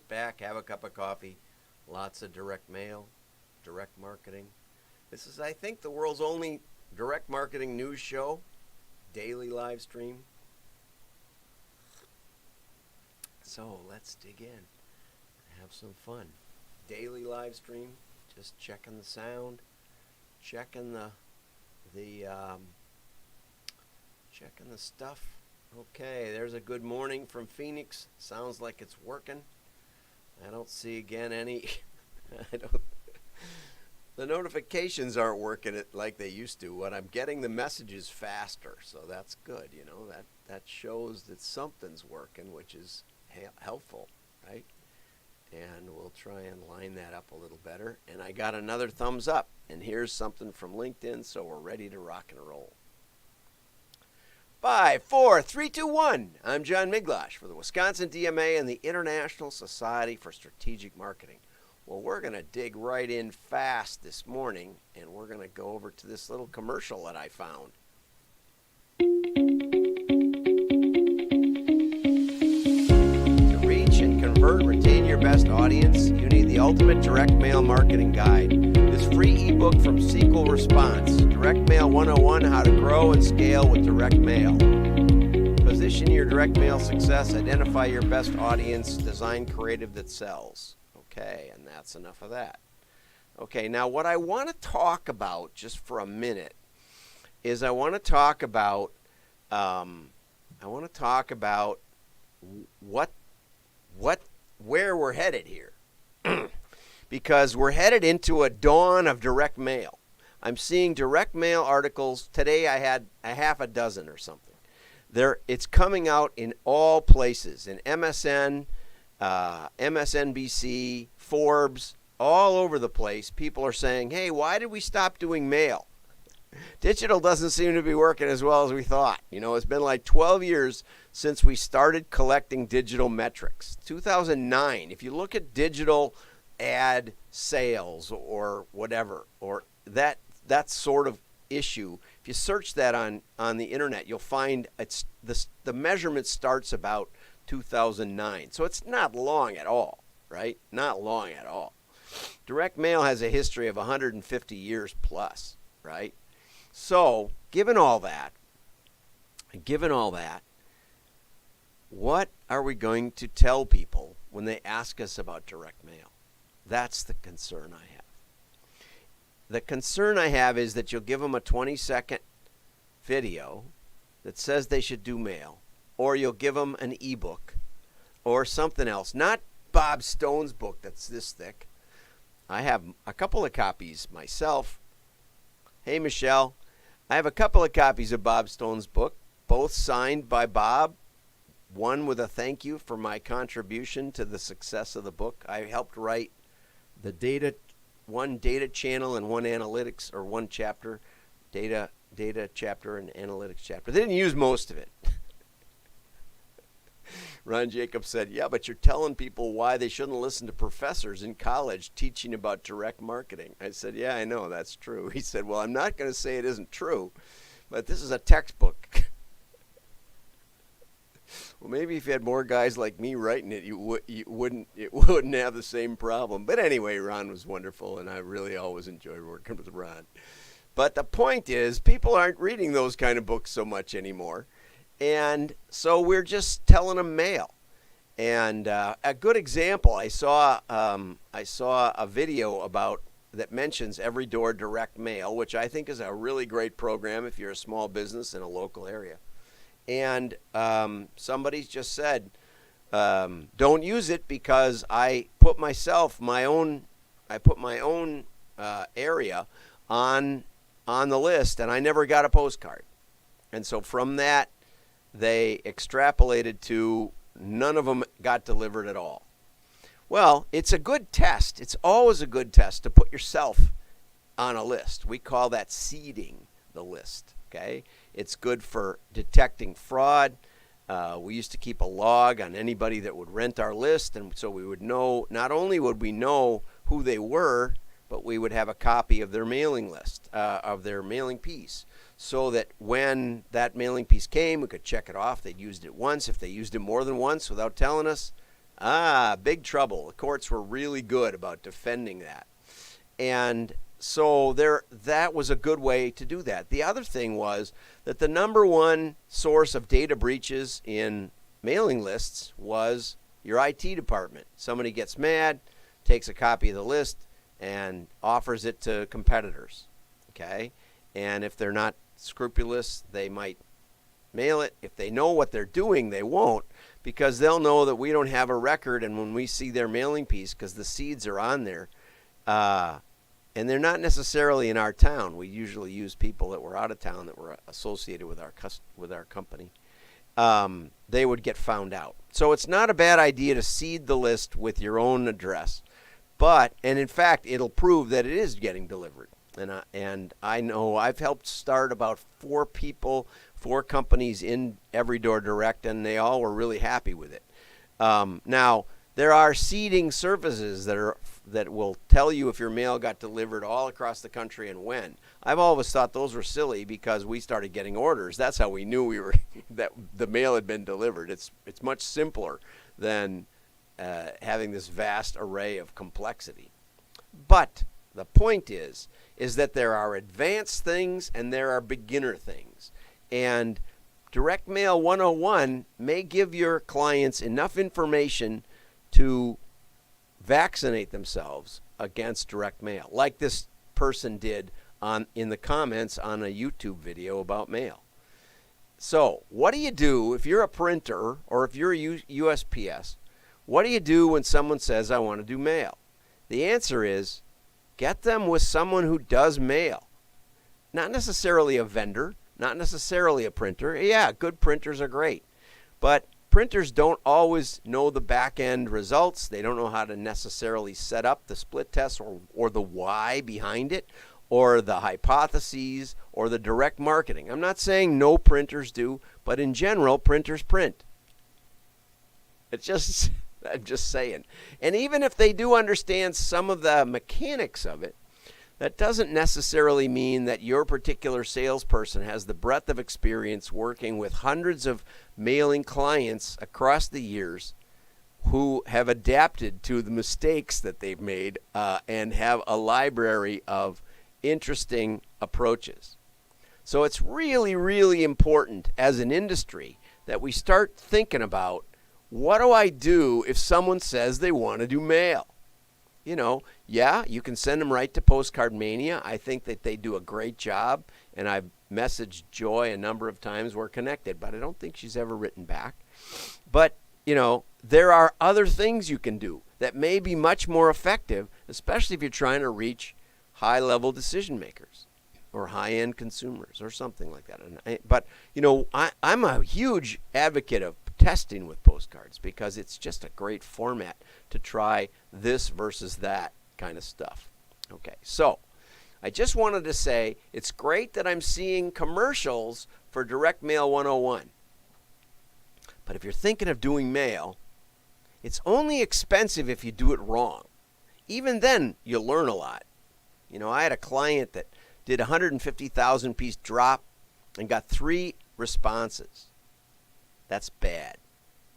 back, have a cup of coffee, lots of direct mail, direct marketing. This is, I think, the world's only direct marketing news show, daily live stream. So let's dig in, have some fun. Daily live stream, just checking the sound, checking checking the stuff. Okay, there's a good morning from Phoenix. Sounds like it's working. I don't see again any. I don't. The notifications aren't working it like they used to. When I'm getting the messages faster, so that's good. You know, that shows that something's working, which is helpful, right? And we'll try and line that up a little better. And I got another thumbs up. And here's something from LinkedIn, so we're ready to rock and roll. 5, 4, 3, 2, 1. I'm John Miglash for the Wisconsin DMA and the International Society for Strategic Marketing. Well, we're going to dig right in fast this morning, and we're going to go over to this little commercial that I found. To reach and convert, retain your best audience, you need the ultimate direct mail marketing guide. This free ebook from Sequel Response, Direct Mail 101, How to Grow and Scale with Direct Mail. Position your direct mail success, identify your best audience, design creative that sells. Okay, and that's enough of that. Okay, now what I want to talk about just for a minute is I want to talk about where we're headed here. Because we're headed into a dawn of direct mail. I'm seeing direct mail articles. Today I had a half a dozen or something. It's coming out in all places, in MSN, MSNBC, Forbes, all over the place. People are saying, hey, why did we stop doing mail? Digital doesn't seem to be working as well as we thought. You know, it's been like 12 years since we started collecting digital metrics. 2009, if you look at digital ad sales or whatever, or that sort of issue, if you search that on the internet, you'll find the measurement starts about 2009. So it's not long at all, right? Not long at all. Direct mail has a history of 150 years plus, right? So given all that, what are we going to tell people when they ask us about direct mail? That's the concern I have. The concern I have is that you'll give them a 20-second video that says they should do mail, or you'll give them an ebook or something else. Not Bob Stone's book that's this thick. I have a couple of copies myself. Hey, Michelle, I have a couple of copies of Bob Stone's book, both signed by Bob. One with a thank you for my contribution to the success of the book. I helped write one data channel and one analytics, or one chapter, data chapter and analytics chapter. They didn't use most of it. Ron Jacobs said, yeah, but you're telling people why they shouldn't listen to professors in college teaching about direct marketing. I said, yeah, I know, that's true. He said, well, I'm not going to say it isn't true, but this is a textbook. Well, maybe if you had more guys like me writing it, it wouldn't have the same problem. But anyway, Ron was wonderful, and I really always enjoyed working with Ron. But the point is, people aren't reading those kind of books so much anymore, and so we're just telling them mail. And a good example, I saw a video that mentions Every Door Direct Mail, which I think is a really great program if you're a small business in a local area. And somebody just said, don't use it because I put my own area on the list, and I never got a postcard. And so from that, they extrapolated to none of them got delivered at all. Well, it's a good test. It's always a good test to put yourself on a list. We call that seeding the list, okay? It's good for detecting fraud. We used to keep a log on anybody that would rent our list, and so we would know, not only would we know who they were, but we would have a copy of their mailing list, of their mailing piece, so that when that mailing piece came, we could check it off. They'd used it once. If they used it more than once without telling us, Big trouble. The courts were really good about defending that. And so that was a good way to do that. The other thing was that the number one source of data breaches in mailing lists was your IT department. Somebody gets mad, takes a copy of the list, and offers it to competitors. Okay? And if they're not scrupulous, they might mail it. If they know what they're doing, they won't, because they'll know that we don't have a record, and when we see their mailing piece, because the seeds are on there, and they're not necessarily in our town. We usually use people that were out of town that were associated with our company. They would get found out. So it's not a bad idea to seed the list with your own address, and in fact, it'll prove that it is getting delivered. And I know I've helped start about 4 companies in Everydoor Direct, and they all were really happy with it. Now, there are seeding services that will tell you if your mail got delivered all across the country and when. I've always thought those were silly because we started getting orders. That's how we knew that the mail had been delivered. It's much simpler than having this vast array of complexity. But the point is that there are advanced things and there are beginner things. And Direct Mail 101 may give your clients enough information to vaccinate themselves against direct mail, like this person did in the comments on a YouTube video about mail. So what do you do if you're a printer or if you're a USPS? What do you do when someone says, I want to do mail? The answer is, get them with someone who does mail. Not necessarily a vendor, not necessarily a printer. Yeah, good printers are great. But printers don't always know the back-end results. They don't know how to necessarily set up the split test or the why behind it, or the hypotheses, or the direct marketing. I'm not saying no printers do, but in general, printers print. I'm just saying. And even if they do understand some of the mechanics of it, that doesn't necessarily mean that your particular salesperson has the breadth of experience working with hundreds of mailing clients across the years who have adapted to the mistakes that they've made and have a library of interesting approaches. So it's really, really important as an industry that we start thinking about, what do I do if someone says they want to do mail? You know, yeah, you can send them right to Postcard Mania. I think that they do a great job, and I've messaged Joy a number of times. We're connected, but I don't think she's ever written back. But, you know, there are other things you can do that may be much more effective, especially if you're trying to reach high-level decision makers or high-end consumers or something like that. But, you know, I'm a huge advocate of testing with postcards because it's just a great format to try this versus that kind of stuff. Okay, so I just wanted to say it's great that I'm seeing commercials for Direct Mail 101. But if you're thinking of doing mail, it's only expensive if you do it wrong. Even then, you'll learn a lot. You know, I had a client that did a 150,000 piece drop and got 3 responses. That's bad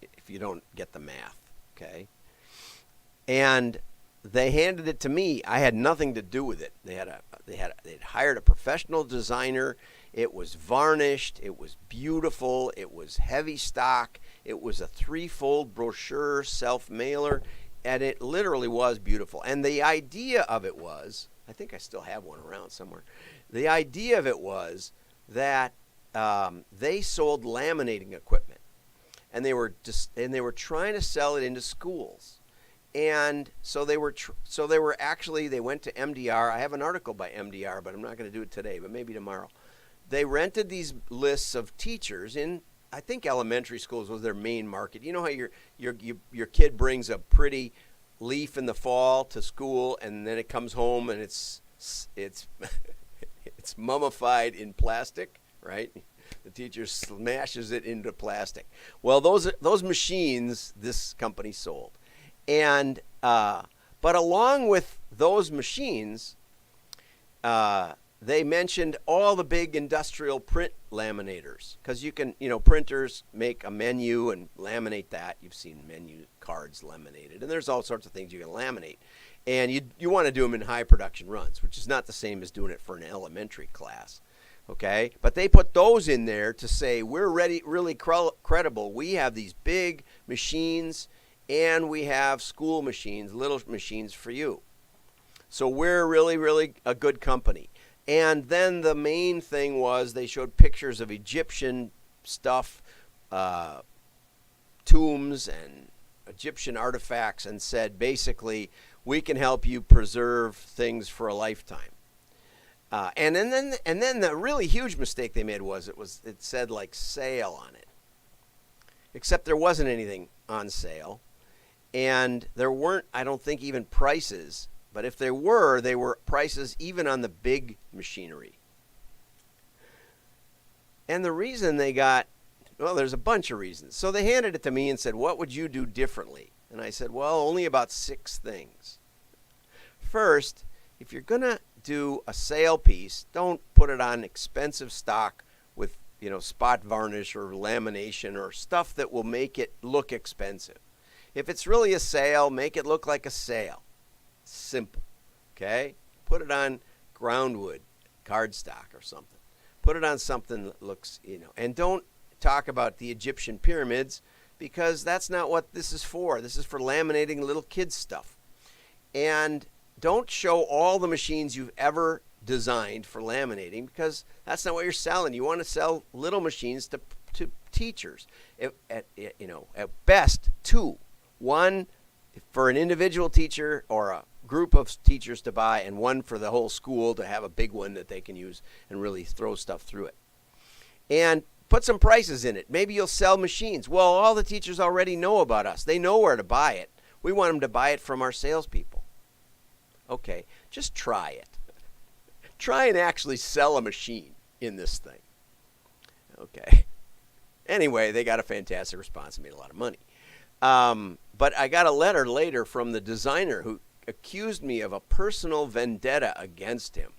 if you don't get the math, okay? And they handed it to me. I had nothing to do with it. They'd hired a professional designer. It was varnished. It was beautiful. It was heavy stock. It was a 3-fold brochure self-mailer, and it literally was beautiful. And the idea of it was, I think I still have one around somewhere. The idea of it was that they sold laminating equipment, and they were trying to sell it into schools. And so they went to MDR. I have an article by MDR, but I'm not going to do it today, but maybe tomorrow. They rented these lists of teachers in, I think elementary schools was their main market. You know how your kid brings a pretty leaf in the fall to school, and then it comes home and it's it's mummified in plastic, right? The teacher smashes it into plastic. Well, those machines this company sold. And but along with those machines, they mentioned all the big industrial print laminators because you can, printers make a menu and laminate that. You've seen menu cards laminated, and there's all sorts of things you can laminate. And you want to do them in high production runs, which is not the same as doing it for an elementary class. Okay? But they put those in there to say, we're really credible. We have these big machines, and we have school machines, little machines for you. So we're really, really a good company. And then the main thing was they showed pictures of Egyptian stuff, tombs and Egyptian artifacts, and said basically, we can help you preserve things for a lifetime. And then the really huge mistake they made was it said like sale on it, except there wasn't anything on sale, and there weren't, I don't think, even prices. But if there were, they were prices even on the big machinery. And the reason they got, well, there's a bunch of reasons. So they handed it to me and said, what would you do differently? And I said, well, only about 6 things. First, if you're going to do a sale piece, don't put it on expensive stock with, spot varnish or lamination or stuff that will make it look expensive. If it's really a sale, make it look like a sale. Simple. Okay? Put it on groundwood, cardstock or something. Put it on something that looks, and don't talk about the Egyptian pyramids because that's not what this is for. This is for laminating little kids' stuff. And don't show all the machines you've ever designed for laminating because that's not what you're selling. You want to sell little machines to teachers. At best, 2. One for an individual teacher or a group of teachers to buy, and one for the whole school to have a big one that they can use and really throw stuff through it. And put some prices in it. Maybe you'll sell machines. Well, all the teachers already know about us. They know where to buy it. We want them to buy it from our salespeople. Okay, just try it. Try and actually sell a machine in this thing. Okay. Anyway, they got a fantastic response and made a lot of money. But I got a letter later from the designer who accused me of a personal vendetta against him.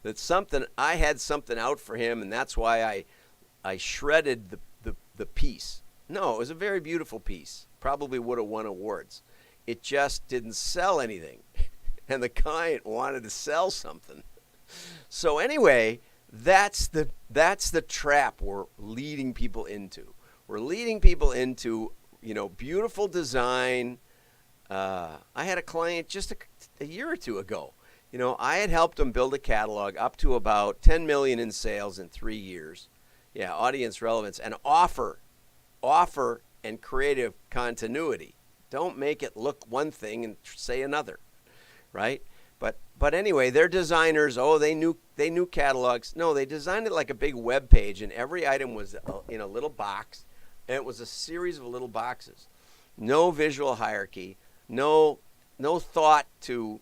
That I had something out for him, and that's why I shredded the piece. No, it was a very beautiful piece. Probably would have won awards. It just didn't sell anything. And the client wanted to sell something. So anyway, that's the trap we're leading people into. We're leading people into, beautiful design. I had a client just a year or 2 ago. I had helped them build a catalog up to about 10 million in sales in 3 years. Yeah, audience relevance and offer and creative continuity. Don't make it look one thing and say another, right? But anyway, they're designers. Oh, they knew catalogs. No, they designed it like a big web page, and every item was in a little box, and it was a series of little boxes. No visual hierarchy. No thought to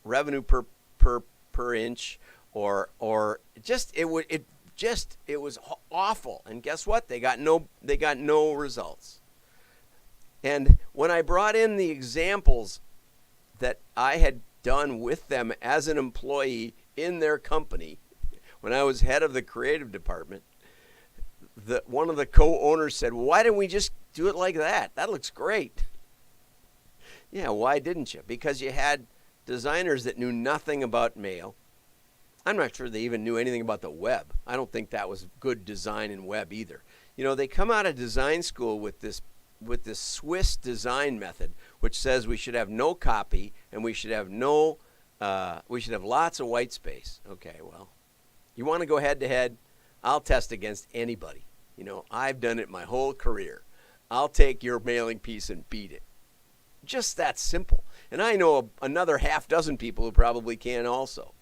revenue per inch or just it was awful. And guess what? They got no results. And when I brought in the examples that I had done with them as an employee in their company, when I was head of the creative department, one of the co-owners said, "Why didn't we just do it like that? That looks great." Yeah, why didn't you? Because you had designers that knew nothing about mail. I'm not sure they even knew anything about the web. I don't think that was good design in web either. They come out of design school with this Swiss design method, which says we should have no copy and we should have lots of white space. Okay, well, you want to go head to head? I'll test against anybody. I've done it my whole career. I'll take your mailing piece and beat it. Just that simple. And I know another half dozen people who probably can also.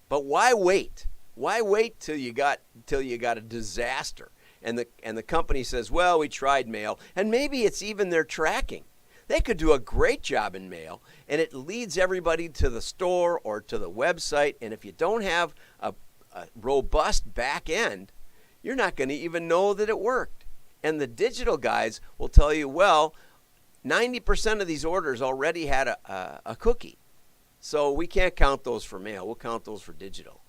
But why wait? Why wait till you got a disaster? And the company says, well, we tried mail. And maybe it's even their tracking. They could do a great job in mail, and it leads everybody to the store or to the website. And if you don't have a robust back end, you're not going to even know that it worked. And the digital guys will tell you, well, 90% of these orders already had a cookie. So we can't count those for mail. We'll count those for digital.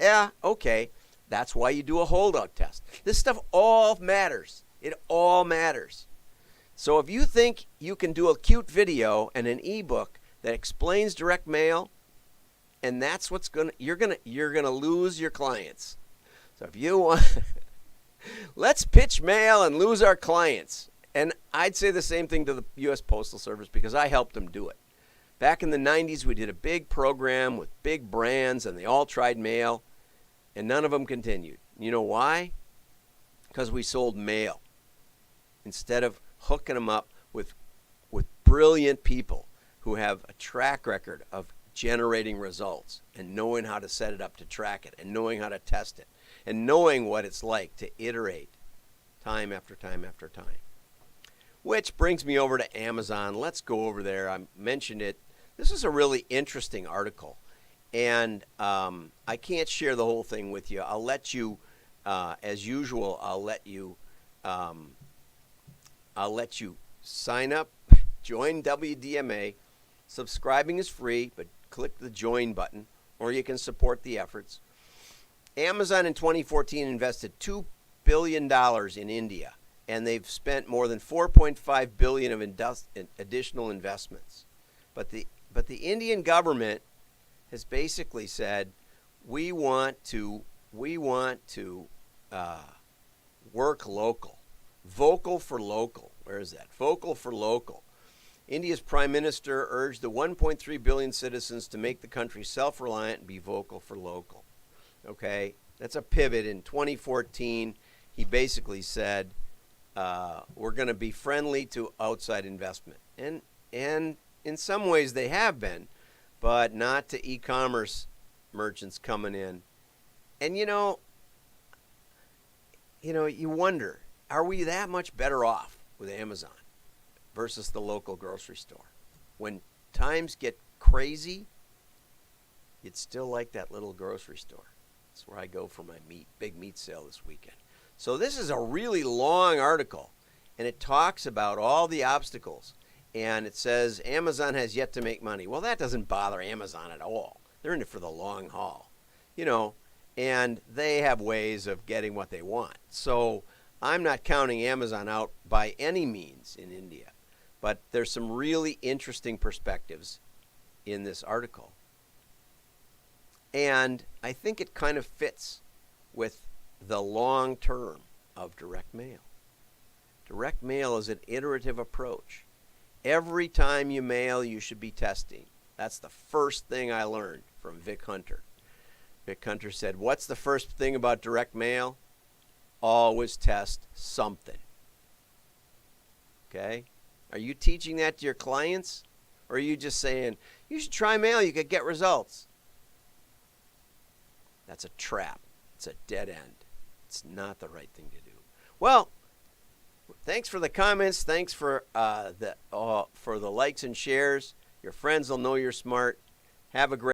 Yeah, okay. That's why you do a holdout test. This stuff all matters. It all matters. So if you think you can do a cute video and an ebook that explains direct mail, and that's what's you're gonna lose your clients. So if you want, let's pitch mail and lose our clients. And I'd say the same thing to the U.S. Postal Service because I helped them do it. Back in the 90s, we did a big program with big brands, and they all tried mail, and none of them continued. You know why? Because we sold mail instead of hooking them up with brilliant people who have a track record of generating results and knowing how to set it up to track it and knowing how to test it and knowing what it's like to iterate time after time after time. Which brings me over to Amazon. Let's go over there. I mentioned it. This is a really interesting article, and I can't share the whole thing with you. I'll let you, as usual, I'll let you sign up, join WDMA. Subscribing is free, but click the join button, or you can support the efforts. Amazon in 2014 invested $2 billion in India, and they've spent more than $4.5 billion of additional investments. But the Indian government has basically said, we want to work local, vocal for local. Where is that? Vocal for local. India's prime minister urged the 1.3 billion citizens to make the country self-reliant and be vocal for local. Okay, that's a pivot. In 2014, he basically said, we're going to be friendly to outside investment. And in some ways they have been, but not to e-commerce merchants coming in. And you wonder, are we that much better off with Amazon versus the local grocery store? When times get crazy, you'd still like that little grocery store. That's where I go for my big meat sale this weekend. So this is a really long article, and it talks about all the obstacles. And it says Amazon has yet to make money. Well, that doesn't bother Amazon at all. They're in it for the long haul, and they have ways of getting what they want. So I'm not counting Amazon out by any means in India. But there's some really interesting perspectives in this article. And I think it kind of fits with the long term of direct mail. Direct mail is an iterative approach. Every time you mail, you should be testing. That's the first thing I learned from Vic Hunter. Vic Hunter said, what's the first thing about direct mail? Always test something. Okay? Are you teaching that to your clients? Or are you just saying, you should try mail, you could get results? That's a trap. It's a dead end. It's not the right thing to do. Well, thanks for the comments. Thanks for the likes and shares. Your friends will know you're smart. Have a great